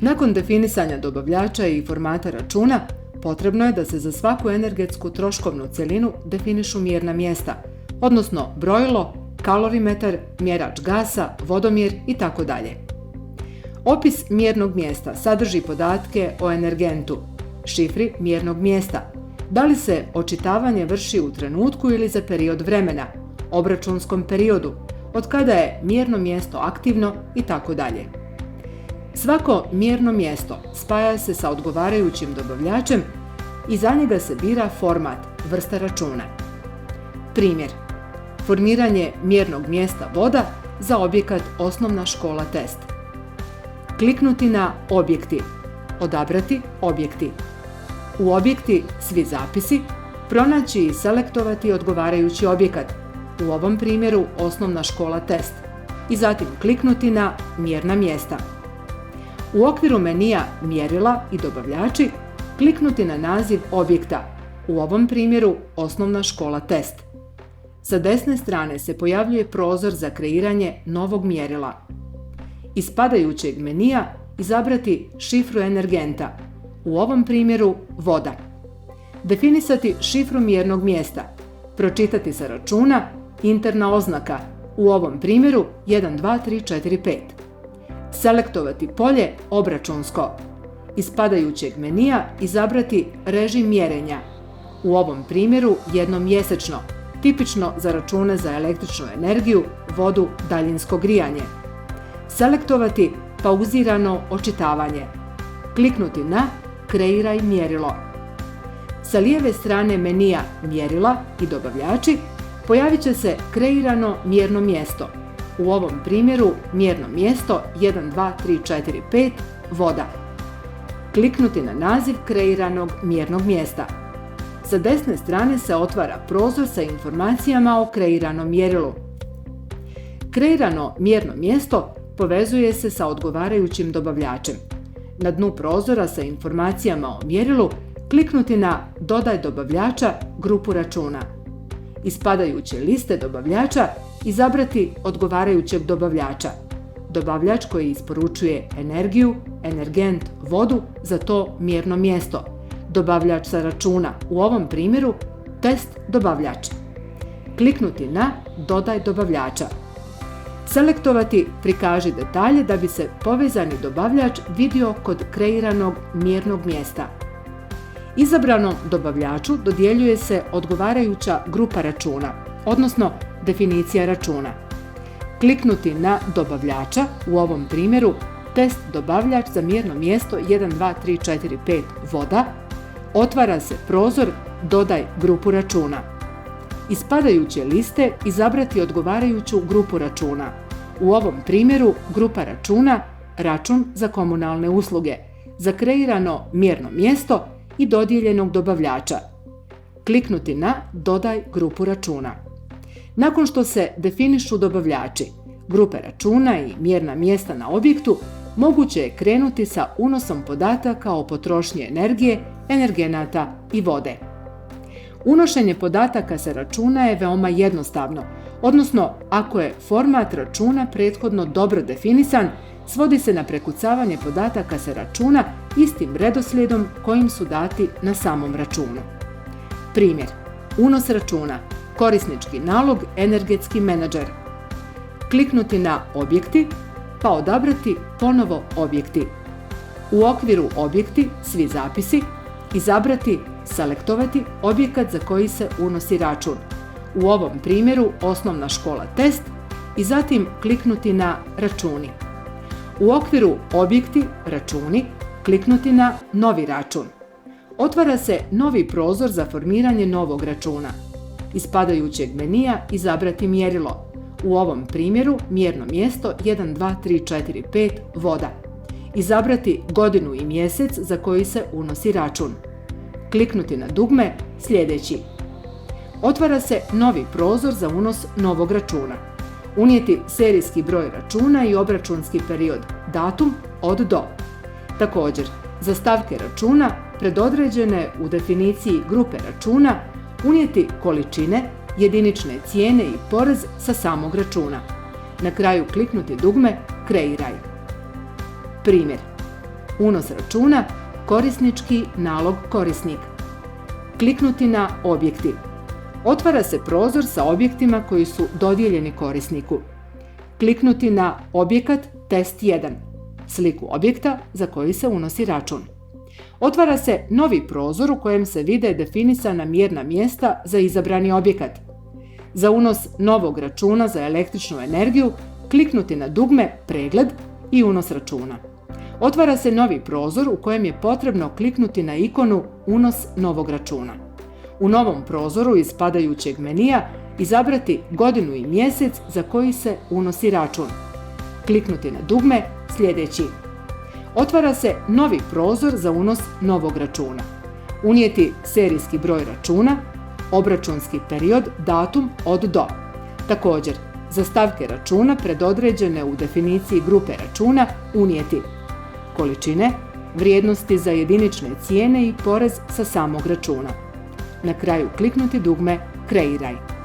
Nakon definisanja dobavljača i formata računa, potrebno je da se za svaku energetsku troškovnu cjelinu definišu mjerna mjesta, odnosno brojilo, kalorimetar, mjerač gasa, vodomjer itd. Opis mjernog mjesta sadrži podatke o energentu, šifri mjernog mjesta, da li se očitavanje vrši u trenutku ili za period vremena, obračunskom periodu, od kada je mjerno mjesto aktivno itd. Svako mjerno mjesto spaja se sa odgovarajućim dobavljačem i za njega se bira format, vrsta računa. Primjer: formiranje mjernog mjesta voda za objekat Osnovna škola Test. Kliknuti na Objekti, odabrati Objekti. U Objekti Svi zapisi pronaći i selektovati odgovarajući objekat, u ovom primjeru Osnovna škola Test, i zatim kliknuti na Mjerna mjesta. U okviru menija Mjerila i dobavljači kliknuti na naziv objekta, u ovom primjeru Osnovna škola Test. Sa desne strane se pojavljuje prozor za kreiranje novog mjerila. Iz padajućeg menija izabrati šifru energenta, u ovom primjeru voda. Definisati šifru mjernog mjesta, pročitati sa računa interna oznaka, u ovom primjeru 1, 2, 3, 4, 5. Selektovati polje obračunsko. Iz padajućeg menija izabrati režim mjerenja, u ovom primjeru jednomjesečno, tipično za račune za električnu energiju, vodu, daljinsko grijanje. Selektovati pauzirano očitavanje. Kliknuti na Kreiraj mjerilo. Sa lijeve strane menija Mjerila i dobavljači pojavit će se kreirano mjerno mjesto, u ovom primjeru mjerno mjesto 1, 2, 3, 4, 5, voda. Kliknuti na naziv kreiranog mjernog mjesta. Sa desne strane se otvara prozor sa informacijama o kreiranom mjerilu. Kreirano mjerno mjesto povezuje se sa odgovarajućim dobavljačem. Na dnu prozora sa informacijama o mjerilu kliknuti na Dodaj dobavljača, grupu računa. Iz padajuće liste dobavljača izabrati odgovarajućeg dobavljača, dobavljač koji isporučuje energiju, energent, vodu za to mjerno mjesto, dobavljač sa računa, u ovom primjeru Test dobavljač. Kliknuti na Dodaj dobavljača. Selektovati Prikaži detalje da bi se povezani dobavljač vidio kod kreiranog mjernog mjesta. Izabranom dobavljaču dodjeljuje se odgovarajuća grupa računa, odnosno definicija računa. Kliknuti na dobavljača, u ovom primjeru Test dobavljač za mjerno mjesto 1, 2, 3, 4, 5, voda, otvara se prozor Dodaj grupu računa. Iz padajuće liste izabrati odgovarajuću grupu računa, u ovom primjeru grupa računa Račun za komunalne usluge, za kreirano mjerno mjesto i dodijeljenog dobavljača. Kliknuti na Dodaj grupu računa. Nakon što se definišu dobavljači, grupe računa i mjerna mjesta na objektu, moguće je krenuti sa unosom podataka o potrošnji energije, energenata i vode. Unošenje podataka sa računa je veoma jednostavno, odnosno ako je format računa prethodno dobro definisan, svodi se na prekucavanje podataka sa računa istim redoslijedom kojim su dati na samom računu. Primjer: unos računa, korisnički nalog Energetski menadžer. Kliknuti na Objekti, pa odabrati ponovo Objekti. U okviru Objekti Svi zapisi izabrati Selektovati objekat za koji se unosi račun, u ovom primjeru Osnovna škola Test, i zatim kliknuti na Računi. U okviru Objekti Računi kliknuti na Novi račun. Otvara se novi prozor za formiranje novog računa. Iz padajućeg menija izabrati mjerilo, u ovom primjeru mjerno mjesto 1, 2, 3, 4, 5, voda. Izabrati godinu i mjesec za koji se unosi račun. Kliknuti na dugme Sljedeći. Otvara se novi prozor za unos novog računa. Unijeti serijski broj računa i obračunski period, datum od do. Također, za stavke računa predodređene u definiciji grupe računa unijeti količine, jedinične cijene i porez sa samog računa. Na kraju kliknuti dugme Kreiraj. Primjer: Unos računa, korisnički nalog korisnik. Kliknuti na objekti. Otvara se prozor sa objektima koji su dodijeljeni korisniku. Kliknuti na objekat Test 1, sliku objekta za koji se unosi račun. Otvara se novi prozor u kojem se vide definisana mjerna mjesta za izabrani objekat. Za unos novog računa za električnu energiju kliknuti na dugme Pregled i unos računa. Otvara se novi prozor u kojem je potrebno kliknuti na ikonu Unos novog računa. U novom prozoru iz padajućeg menija izabrati godinu i mjesec za koji se unosi račun. Kliknuti na dugme Sljedeći. Otvara se novi prozor za unos novog računa. Unijeti serijski broj računa, obračunski period, datum od do. Također, za stavke računa predodređene u definiciji grupe računa unijeti količine, vrijednosti za jedinične cijene i porez sa samog računa. Na kraju kliknuti dugme Kreiraj.